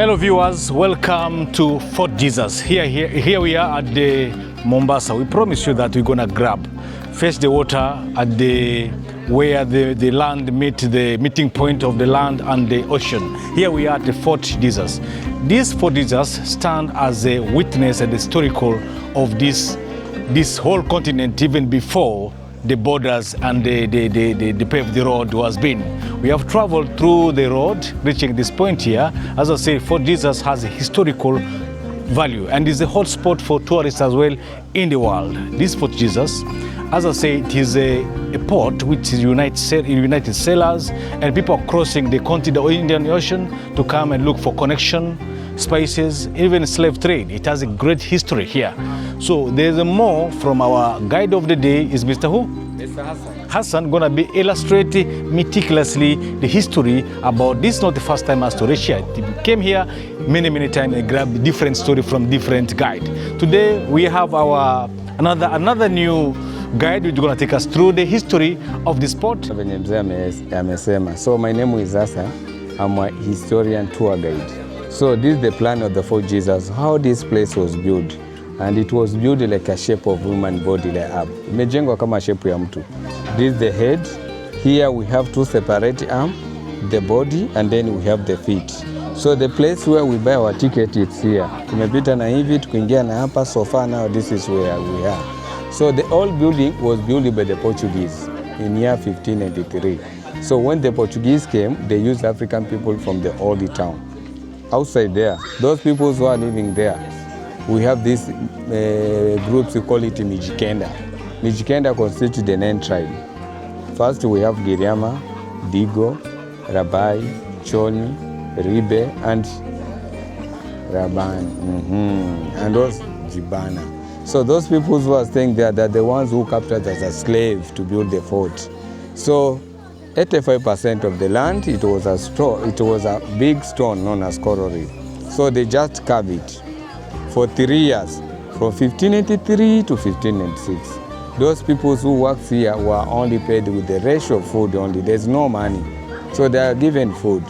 Hello viewers, welcome to Fort Jesus. Here we are at the Mombasa. We promise you that we're gonna grab first the water at where the land meet the meeting point of the land and the ocean. Here we are at the Fort Jesus. This Fort Jesus stand as a witness and historical of this whole continent even before the borders and the paved road was been. We have traveled through the road, reaching this point here. As I say, Fort Jesus has a historical value and is a hot spot for tourists as well in the world. This Fort Jesus, as I say, it is a port which united sailors and people crossing the continent or Indian Ocean to come and look for connection, spices, even slave trade. It has a great history here. So there's a more from our guide of the day is Mr. Who? Mr. Hassan. Hassan gonna be illustrating meticulously the history about this. Not the first time as to Russia. He came here many times and grabbed different story from different guide. Today we have our another new guide who's gonna take us through the history of this port. So my name is Hassan. I'm a historian tour guide. So this is the plan of the Fort Jesus, how this place was built. And it was built like a shape of human body, like ab. Imejengwa kama shape ya mtu. This is the head. Here we have two separate arms, the body, and then we have the feet. So the place where we buy our ticket is here. Tumepita na hivi, tukiingia na hapa, so far now this is where we are. So the old building was built by the Portuguese in year 1583. So when the Portuguese came, they used African people from the old town. Outside there, those people who are living there, we have these groups, we call it Mijikenda. Mijikenda constitute the 9 tribes. First we have Giriama, Digo, Rabai, Choni, Ribe, and Raban, and also Jibana. So those people who are staying there, they're the ones who captured as a slave to build the fort. So 85% of the land, it was a big stone known as Korori. So they just carved it for 3 years, from 1583 to 1596. Those people who worked here were only paid with the ratio of food only. There's no money. So they are given food.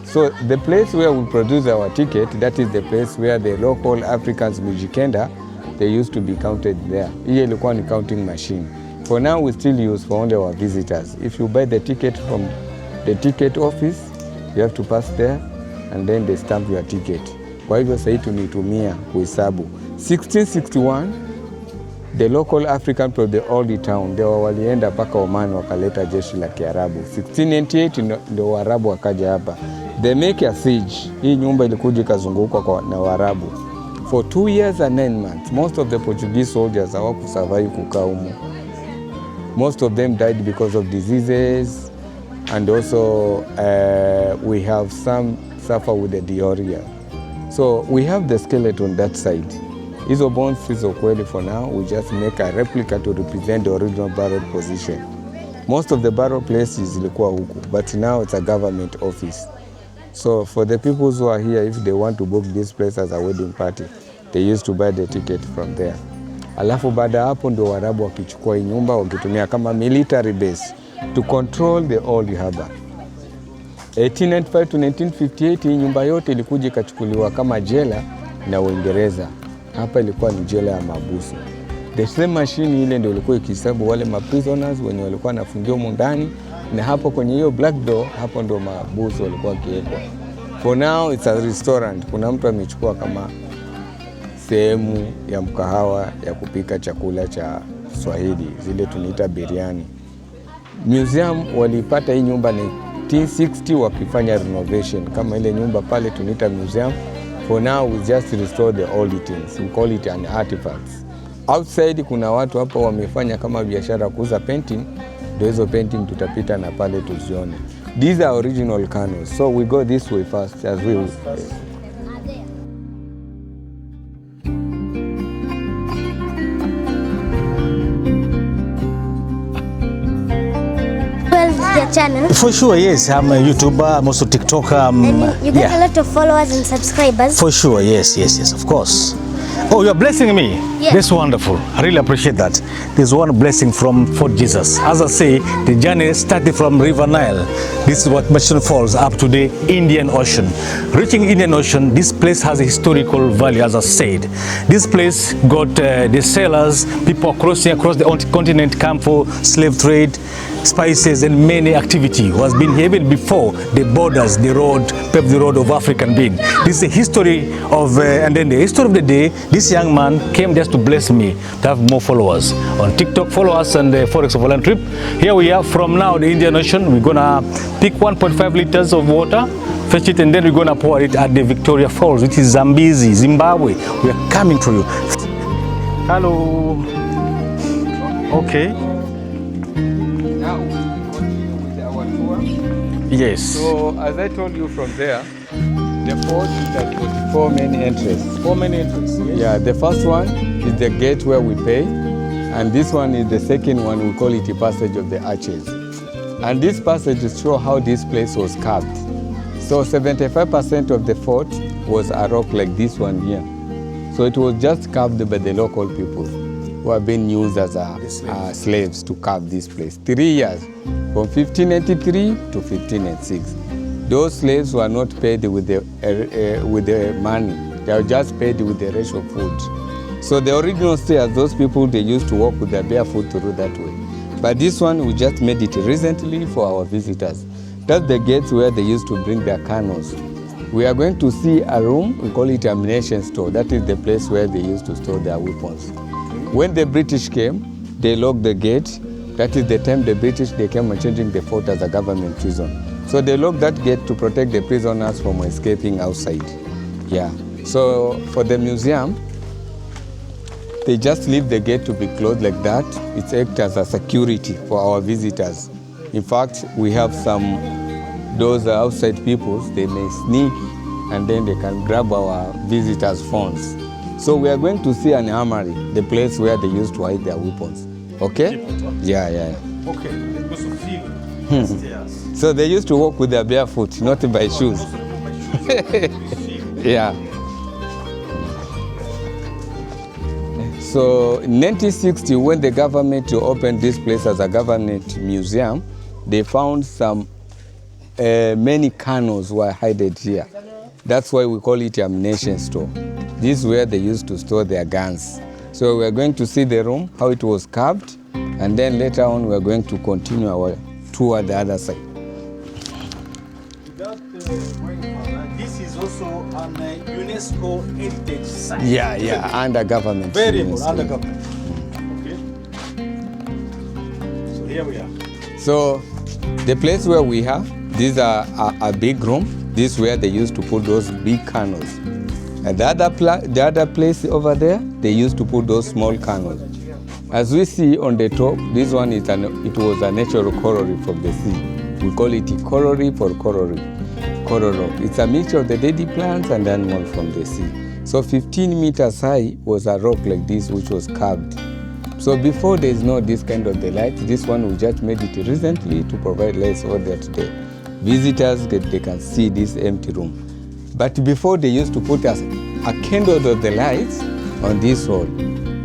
So the place where we produce our ticket, that is the place where the local Africans, Mijikenda, they used to be counted there. Here ilikuwa ni counting machine. For now, we still use for only our visitors. If you buy the ticket from the ticket office, you have to pass there and then they stamp your ticket. Kwa hivyo sasa tunitumia kuhesabu. 1661, the local African from the old town, they walienda paka Omani wakaleta jeshi la Kiarabu. 1698 ndio Waarabu wakaja hapa. They make a siege. Hii nyumba ilikuja ikazungukwa na Waarabu. For 2 years and 9 months, most of the Portuguese soldiers hawakusurvive kukaa humo. Most of them died because of diseases, and also we have some suffer with the diarrhea. So we have the skeleton that side. Hizo bones hizo kweli for now, we just make a replica to represent the original burial position. Most of the burial places ilikuwa huku, but now it's a government office. So for the people who are here, if they want to book this place as a wedding party, they used to buy the ticket from there. Alafu baada hapo ndio Waarabu wakichukua hii nyumba wakitumia kama military base to control the old harbor. 1895 to 1958 hii nyumba yote ilikuja ikachukuliwa kama jela na Uingereza. Hapa ilikuwa ni jela ya mabusu. The same machine ile ndio ilikuwa ikihesabu wale prisoners wenye walikuwa nafungiwa ndani, na hapo kwenye hiyo black door hapo ndio mabusu walikuwa kiwekwa. For now it's a restaurant. Kuna mtu amechukua kama sehemu ya mkahawa ya kupika chakula cha Swahili, zile tunaita biriani. Museum walipata hii nyumba 1960 wakifanya renovation. Kama ile nyumba pale tunaita museum. For now we just restore the old things. We call it an artifacts. Outside kuna watu hapo wamefanya kama biashara kuuza painting. Ndio hizo painting tutapita na pale tuzione. These are original canoes. So we go this way first as we channel? For sure, yes. I'm a YouTuber, I'm also TikToker. And you get a lot of followers and subscribers? For sure, yes, of course. Oh, you're blessing me? Yes. That's wonderful. I really appreciate that. There's one blessing from Fort Jesus. As I say, the journey started from River Nile. This is what Mission Falls up to the Indian Ocean. Reaching Indian Ocean, this place has a historical value, as I said. This place got the sailors, people crossing across the continent, come for slave trade, spices, and many activity was being here even before the borders, the road, paved the road of African being. This is the history of, and then the history of the day. This young man came just to bless me to have more followers on TikTok. Follow us on the Forex Overland trip. Here we are from now the Indian Ocean. We're gonna pick 1.5 liters of water, fetch it, and then we're gonna pour it at the Victoria Falls, which is Zambezi, Zimbabwe. We are coming to you. Hello. Okay. Now we continue with our tour. Yes. So as I told you from there, the fort has 44 main entrances. 4 main entrances. Yes. Yeah, the first one is the gate where we pay, and this one is the second one. We call it the passage of the arches. And this passage is show how this place was carved. So 75% of the fort was a rock like this one here. So it was just carved by the local people who have been used as slaves to carve this place. 3 years, from 1583 to 1586. Those slaves were not paid with the money. They were just paid with the ratio of food. So the original stairs, those people, they used to walk with their bare foot through that way. But this one, we just made it recently for our visitors. That's the gates where they used to bring their canoes. We are going to see a room, we call it ammunition store. That is the place where they used to store their weapons. When the British came, they locked the gate. That is the time the British, they came and changing the fort as a government prison. So they locked that gate to protect the prisoners from escaping outside. Yeah. So for the museum, they just leave the gate to be closed like that. It acts as a security for our visitors. In fact, we have those outside people, they may sneak and then they can grab our visitors' phones. So we are going to see an armory, the place where they used to hide their weapons. Okay? Yeah. Okay, let's go to feel stairs. So they used to walk with their bare foot, not by shoes. Yeah. So in 1960, when the government opened this place as a government museum, they found many canoes were hidden here. That's why we call it ammunition store. This is where they used to store their guns. So we're going to see the room, how it was carved, and then later on we're going to continue our tour the other side. Without going further, this is also an UNESCO heritage site. Yeah, under government. Very UNESCO. good, under government. Okay. So here we are. So the place where we have, these are a big room. This is where they used to put those big canoes. And the other place over there, they used to put those small canoes. As we see on the top, this one it was a natural coral from the sea. We call it coral reef or coral rock. It's a mixture of the dead plants and animals from the sea. So 15 meters high was a rock like this which was carved. So before there is no this kind of the light, this one we just made it recently to provide lights over there today. Visitors, they can see this empty room. But before they used to put a candle of the lights on this wall,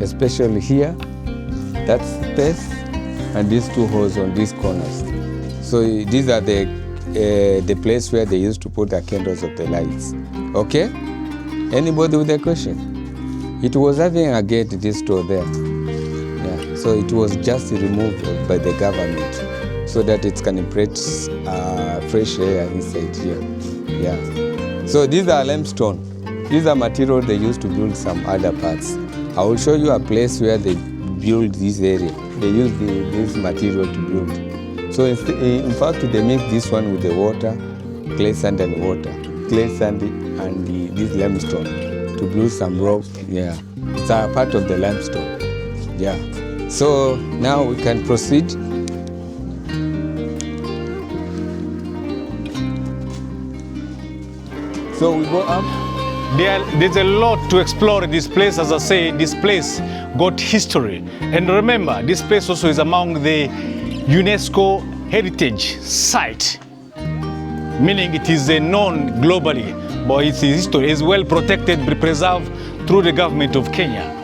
especially here, that space, and these two holes on these corners. So these are the place where they used to put the candles of the lights. Okay? Anybody with a question? It was having a gate, this store there. Yeah. So it was just removed by the government so that it can imprint fresh air inside here. Yeah. So these are limestone. These are material they used to build some other parts. I will show you a place where they build this area. They use this material to build. So in fact, they make this one with the water, clay sand and water, clay sand and this limestone to build some rock. Yeah, it's a part of the limestone. Yeah. So now we can proceed. So we go up. There's a lot to explore in this place. As I say, this place got history. And remember, this place also is among the UNESCO heritage site, meaning it is known globally but its history is well protected, preserved through the government of Kenya.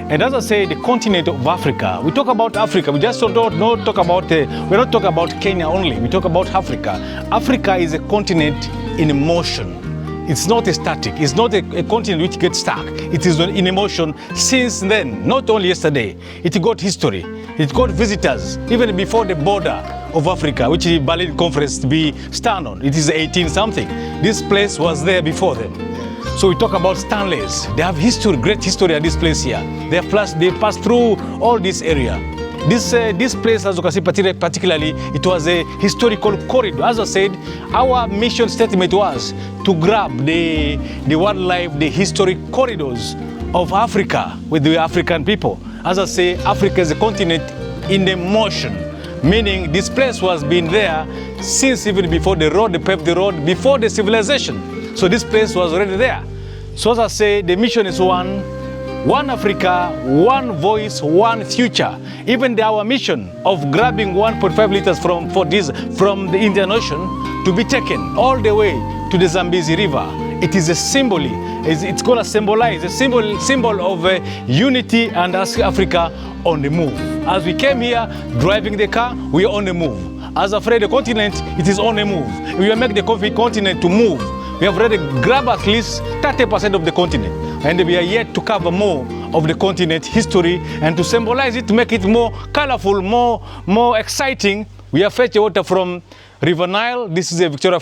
And as I say, the continent of Africa, we talk about Africa, we just don't talk about, we're not talking about Kenya only, we talk about Africa. Africa is a continent in motion. It's not a static, it's not a continent which gets stuck. It is in emotion since then, not only yesterday. It got history, it got visitors, even before the border of Africa, which the Berlin Conference be stand on. It is 18 something. This place was there before them. So we talk about Stanleys. They have history, great history at this place here. They passed through all this area. This place, as you can see, particularly, it was a historical corridor. As I said, our mission statement was to grab the wildlife, the historic corridors of Africa with the African people. As I say, Africa is a continent in the motion, meaning this place was been there since even before the road, they paved the road, before the civilization. So this place was already there. So as I say, the mission is one Africa, one voice, one future. Even our mission of grabbing 1.5 liters from the Indian Ocean to be taken all the way to the Zambezi River. It is a symbol. It's going to symbolize a symbol of unity and Africa on the move. As we came here driving the car, we are on the move. As afraid the continent, it is on the move. We will make the continent to move. We have already grabbed at least 30% of the continent, and we are yet to cover more of the continent history, and to symbolize it, to make it more colorful, more exciting. We have fetched water from River Nile. This is a Victoria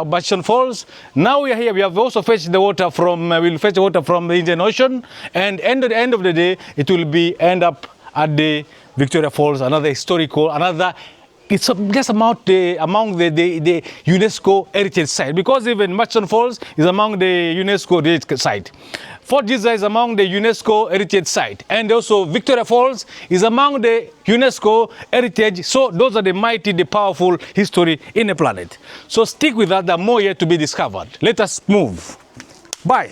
Bastion Falls. Now we are here. We have also fetched the water from. We'll fetch the water from the Indian Ocean, and at the end of the day, it will end up at the Victoria Falls, another historical, it's just among the UNESCO heritage site, because even Bastion Falls is among the UNESCO heritage site. Fort Jesus is among the UNESCO heritage site, and also Victoria Falls is among the UNESCO heritage. So those are the mighty, the powerful history in the planet. So stick with that, there are more yet to be discovered. Let us move. Bye.